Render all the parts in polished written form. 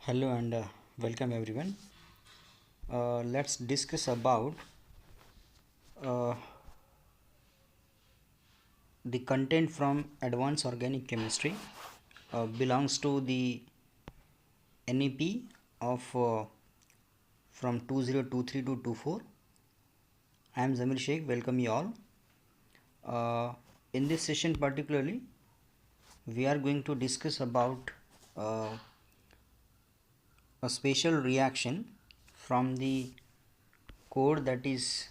Hello and welcome everyone. Let's discuss about uh, the content from Advanced Organic Chemistry belongs to the NEP of from 2023 to 24. I am Zamir Sheikh. Welcome you all. In this session particularly, we are going to discuss about uh, a special reaction from the code that is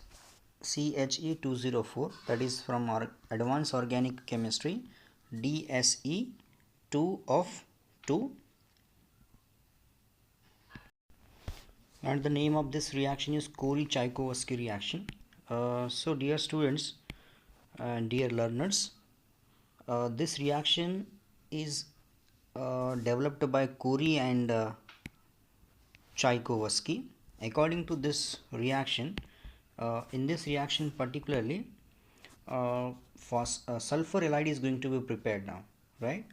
CHE204, that is from our Advanced Organic Chemistry DSE 2 of 2, and the name of this reaction is Curie-Tchaikovsky reaction. So dear students and dear learners, this reaction is developed by Curie and Tchaikovsky. According to this reaction, in this reaction particularly, sulfur halide is going to be prepared now, right?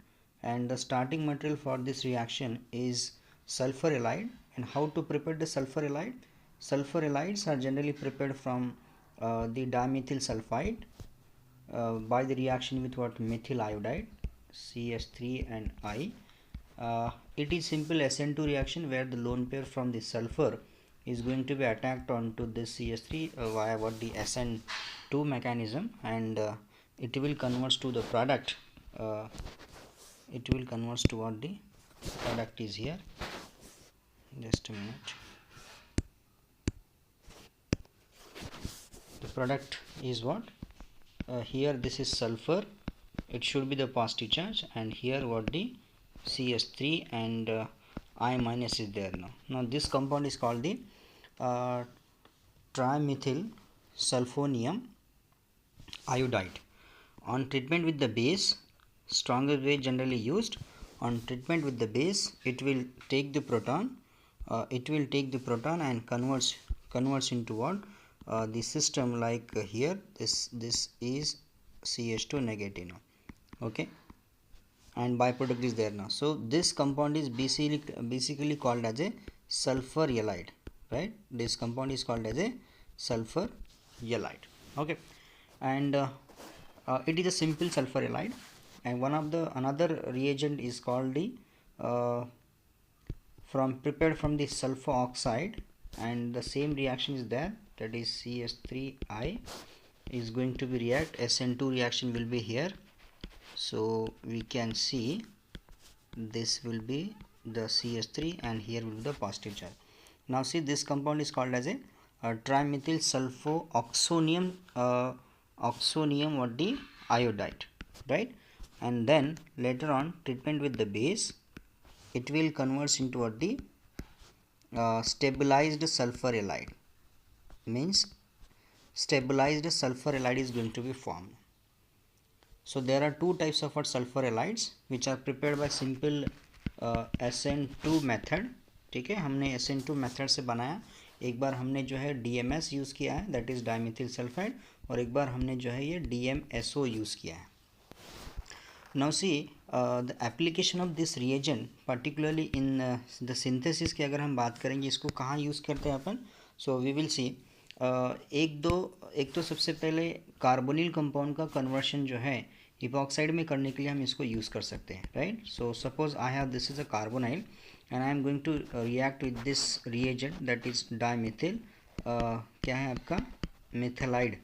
And the starting material for this reaction is sulfur halide. And how to prepare the sulfur halide? Sulfur halides are generally prepared from the dimethyl sulfide by the reaction with what? Methyl iodide, CH3 and I. It is simple SN2 reaction where the lone pair from the sulfur is going to be attacked onto this CH3 via what the SN2 mechanism, and it will converts to the product. It will converts to what the product is here. Just a minute. The product is what? Here this is sulfur. It should be the positive charge, and here what the CH3 and I minus is there now. Now this compound is called the trimethyl sulfonium iodide. On treatment with the base, stronger way generally used. On treatment with the base, it will take the proton. And converts into what? The system like here. This is CH2 negative now. Okay, and byproduct is there now. So this compound is basically called as a sulfur halide, right? This compound is called as a sulfur halide. Okay, and it is a simple sulfur halide, and another reagent is called the prepared from the sulfur oxide, and the same reaction is there, that is CH3I is going to be react. SN2 reaction will be here. So we can see this will be the CH3 and here will be the positive charge. Now see, this compound is called as a trimethyl sulfooxonium what the iodide, right? And then later on treatment with the base, it will converts into what the stabilized sulfur halide, means stabilized sulfur halide is going to be formed. So there are two types of sulfur halides which are prepared by simple SN2 method. ठीक है, हमने SN2 method से बनाया. एक बार हमने जो है DMS use किया है, दैट इज़ डाइमिथिल सल्फाइड, और एक बार हमने जो है ये DMSO यूज़ किया है. Now see the application of this reagent particularly in the synthesis की अगर हम बात करेंगे, इसको कहाँ यूज़ करते हैं अपन. So we will see एक तो सबसे पहले कार्बोनिल कंपाउंड का कन्वर्शन जो है इपॉक्साइड में करने के लिए हम इसको यूज़ कर सकते हैं, right. So suppose I have this is a carbonyl and I am going to react with this reagent that is dimethyl क्या है आपका, मिथाइलाइड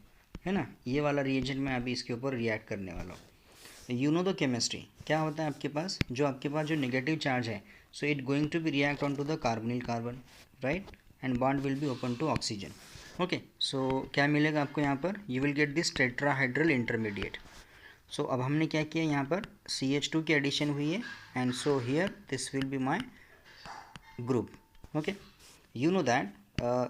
है ना. ये वाला रिएजेंट मैं अभी इसके ऊपर रिएक्ट करने वाला हूँ. You know the chemistry. क्या होता है आपके पास जो नेगेटिव चार्ज है, so it going to be react on to the carbonyl carbon, right, and bond will be open to oxygen. Okay, so क्या मिलेगा आपको यहाँ पर? You will get this tetrahedral intermediate. So अब हमने क्या किया, यहाँ पर CH2 की एडिशन हुई है, and so here this will be my group. Okay, you know that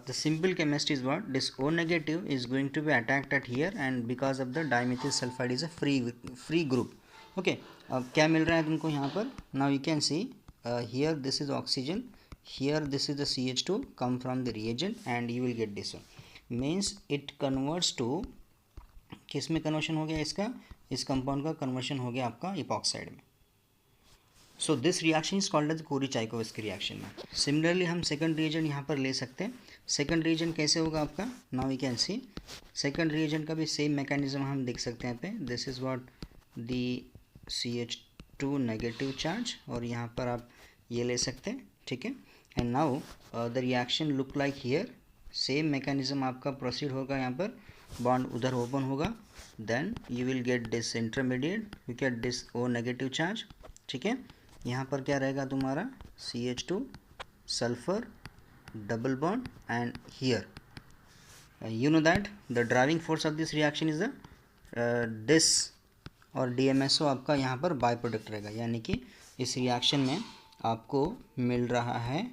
the simple chemistry is what? This O negative is going to be attacked at here, and because of the dimethyl sulfide is a free group. Okay, अब क्या मिल रहा है तुमको यहाँ पर? Now you can see here this is oxygen, here this is the CH2 come from the reagent, and you will get this one. Means it converts to, किस में conversion हो गया इसका? इस कंपाउंड का कन्वर्शन हो गया आपका इपॉक्साइड में. So this reaction is called as Corey Chaykovsky reaction. Similarly हम सेकंड रिएजेंट यहाँ पर ले सकते हैं। सेकंड रिएजेंट कैसे होगा आपका, now we can see second reagent का भी सेम मैकेनिज्म हम देख सकते हैं। यहाँ पे this is what the CH2 negative charge, और यहाँ पर आप ये ले सकते हैं, ठीक है। And now the reaction look like here, same mechanism आपका प्रोसीड होगा। यहाँ पर बॉन्ड उधर ओपन होगा, then you will get this intermediate, you get this O negative charge, ठीक है। यहाँ पर क्या रहेगा तुम्हारा CH2 sulphur double bond, and here you know that the driving force of this reaction is the this और DMSO आपका यहाँ पर बाय प्रोडक्ट रहेगा, यानी कि इस रिएक्शन में आपको मिल रहा है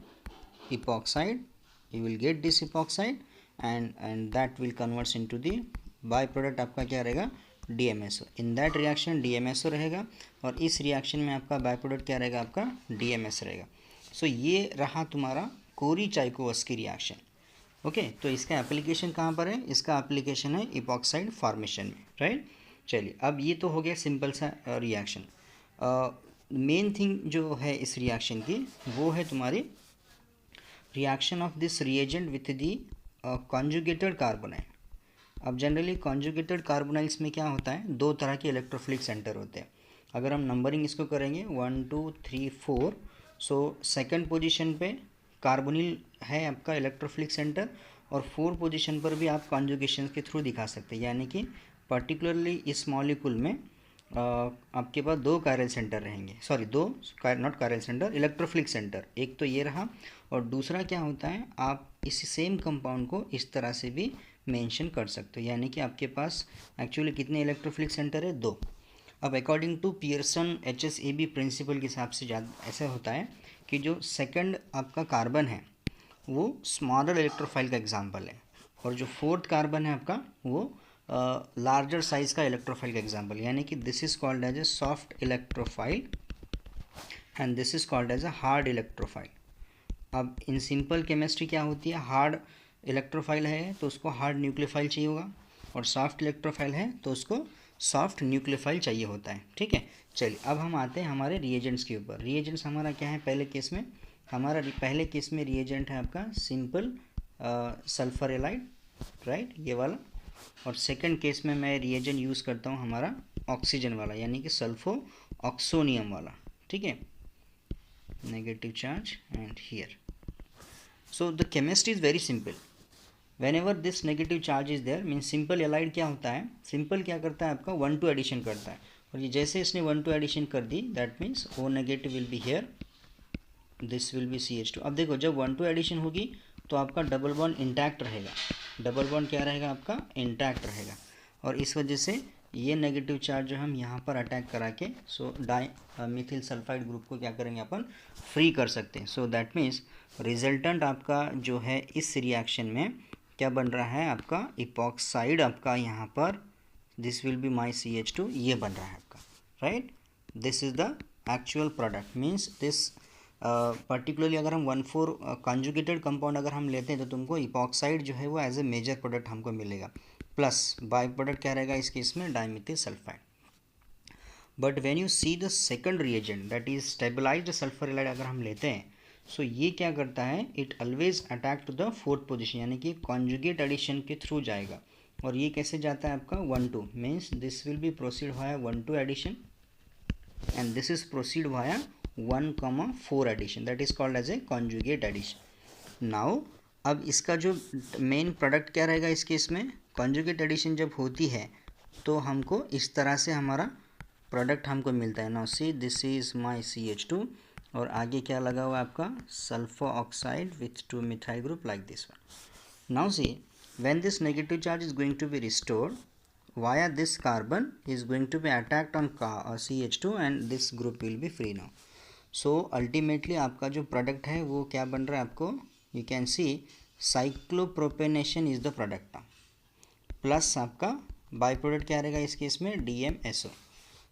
epoxide, you will get this epoxide and that will converts into the by product आपका क्या रहेगा DMSO। In that reaction DMSO रहेगा, और इस रिएक्शन में आपका बाय प्रोडक्ट क्या रहेगा आपका DMS रहेगा। सो ये रहा तुम्हारा कोरी-चाइकोवस्की रिएक्शन। ओके, तो इसका एप्लीकेशन कहाँ पर है, इसका एप्लीकेशन है इपॉक्साइड फॉर्मेशन में, राइट। चलिए, अब ये तो हो गया सिंपल सा रिएक्शन। मेन थिंग जो है इस रिएक्शन की वो है तुम्हारी reaction of this reagent with the conjugated carbonyl. अब जनरली कॉन्जुगेटेड कार्बोनाइल्स में क्या होता है, दो तरह के इलेक्ट्रोफिलिक सेंटर होते हैं। अगर हम नंबरिंग इसको करेंगे 1 2 3 4, सो सेकंड पोजीशन पे कार्बोनिल है आपका इलेक्ट्रोफिलिक सेंटर, और 4 पोजीशन पर भी आप कॉन्जुगेशन के थ्रू दिखा सकते हैं, यानी कि पर्टिकुलरली इस मॉलिक्यूल में आपके पास 2 कायरल सेंटर रहेंगे, sorry 2 not chiral centre, electrophilic centre. एक तो ये रहा, और दूसरा क्या होता है, आप इस सेम कंपाउंड को इस तरह से भी मेंशन कर सकते हो, यानी कि आपके पास एक्चुअली कितने इलेक्ट्रोफिलिक सेंटर है, 2। अब according to Pearson HSAB principle के हिसाब से ज़्यादा ऐसा होता है कि जो सेकंड आपका कार्बन है वो स्मॉलर इलेक्ट्रोफाइल का एग्जांपल है, और जो फोर्थ कार्बन है आपका वो लार्जर साइज का इलेक्ट्रोफाइल का एग्जांपल, यानी कि this is called as a soft electrophile and this is called as a hard electrophile. अब इन सिंपल केमिस्ट्री क्या होती है, हार्ड इलेक्ट्रोफाइल है तो उसको हार्ड न्यूक्लियोफाइल चाहिए होगा, और सॉफ्ट इलेक्ट्रोफाइल है तो उसको सॉफ्ट न्यूक्लियोफाइल चाहिए होता है, ठीक है। चलिए, अब हम आते हैं हमारे रिएजेंट्स के ऊपर। रिएजेंट्स हमारा क्या है, पहले केस में हमारा पहले केस में रिएजेंट है आपका सिंपल सल्फर एलाइड, राइट, ये वाला। और सेकंड केस में मैं रिएजेंट यूज़ करता हूँ हमारा ऑक्सीजन वाला, यानी कि सल्फो ऑक्सोनियम वाला, ठीक है, negative charge and here. So the chemistry is very simple. Whenever this negative charge is there, means simple allied क्या होता है, सिंपल क्या करता है आपका 1 2 एडिशन करता है, और ये जैसे इसने 1 2 एडिशन कर दी, that means O negative will be here, this will be CH2। अब देखो, जब 1 2 एडिशन होगी तो आपका डबल बॉन्ड इंटैक्ट रहेगा, डबल बॉन्ड क्या रहेगा आपका इंटैक्ट रहेगा, और इस वजह से ये नेगेटिव चार्ज जो हम यहाँ पर अटैक करा के सो मिथिल सल्फाइड ग्रुप को क्या करेंगे अपन फ्री कर सकते हैं। सो दैट मीन्स रिजल्टेंट आपका जो है इस रिएक्शन में क्या बन रहा है आपका इपॉक्साइड, आपका यहाँ पर this will be my CH2, ये बन रहा है आपका, right. This is the actual product, means this particularly अगर हम 1,4 कॉन्जुगेटेड कंपाउंड अगर हम लेते हैं तो तुमको इपॉक्साइड जो है वो एज ए मेजर प्रोडक्ट हमको मिलेगा, प्लस बाय प्रोडक्ट क्या रहेगा इस केस में dimethyl sulphide. But when you see the second reagent that is stabilised sulphur ylide अगर हम लेते हैं, सो ये क्या करता है, it always attack to the fourth position, यानी कि कॉन्जुगेट एडिशन के थ्रू जाएगा। और ये कैसे जाता है आपका 1 2, means this will be proceed via 1 2 addition, and this is proceed via 1,4 addition, that is called as a conjugate addition. Now अब इसका जो मेन प्रोडक्ट क्या रहेगा इस केस में, कॉन्जुगेट एडिशन जब होती है तो हमको इस तरह से हमारा प्रोडक्ट हमको मिलता है। Now see this is my CH2, और आगे क्या लगा हुआ है आपका sulphur oxide with 2 methyl group like this one. Now see when this negative charge is going to be restored via this carbon is going to be attacked on CH2 and this group will be free now. So ultimately आपका जो product है वो क्या बन रहा है आपको, you can see cyclopropanation is the product now, plus आपका बाय प्रोडक्ट क्या रहेगा इस केस में DMSO।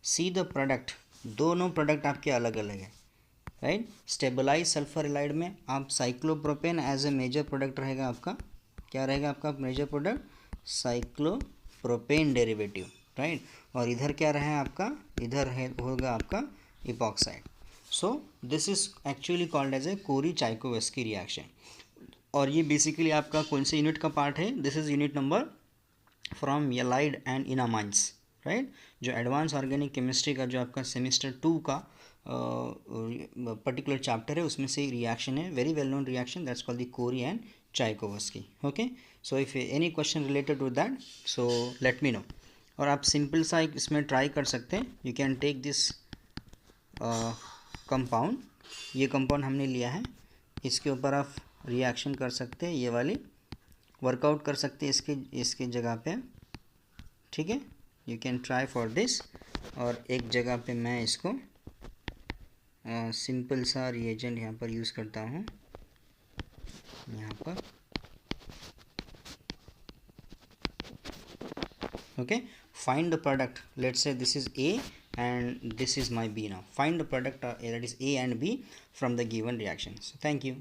सी द प्रोडक्ट, दोनों प्रोडक्ट आपके अलग अलग है, राइट। स्टेबलाइज सल्फर एलाइड में आप cyclopropane as a major product रहेगा आपका, क्या रहेगा आपका major product cyclopropane derivative, right. और इधर क्या रहा है आपका, इधर है होगा आपका epoxide. So this is actually called as a Corey Chaykovsky reaction. और ये बेसिकली आपका कौन से यूनिट का पार्ट है? This is unit number from ylide and enamines, right. जो एडवांस ऑर्गेनिक केमिस्ट्री का जो आपका सेमेस्टर 2 का पर्टिकुलर चैप्टर है उसमें से रिएक्शन है, very well known reaction, that's called the Corey and Chaykovsky. Okay, so if any question related to that so let me know. और आप सिंपल सा एक इसमें ट्राई कर सकते हैं, you can take this compound, ये कंपाउंड हमने लिया है, इसके ऊपर आप रिएक्शन कर सकते हैं, ये वाली वर्कआउट कर सकते हैं इसके जगह पे, ठीक है। You can try for this. और एक जगह पे मैं इसको सिंपल सा रिएजेंट यहाँ पर यूज़ करता हूँ, यहाँ पर। Okay, find the product, let's say this is A and this is my B. Now find the product that is A and B from the given reactions. Thank you.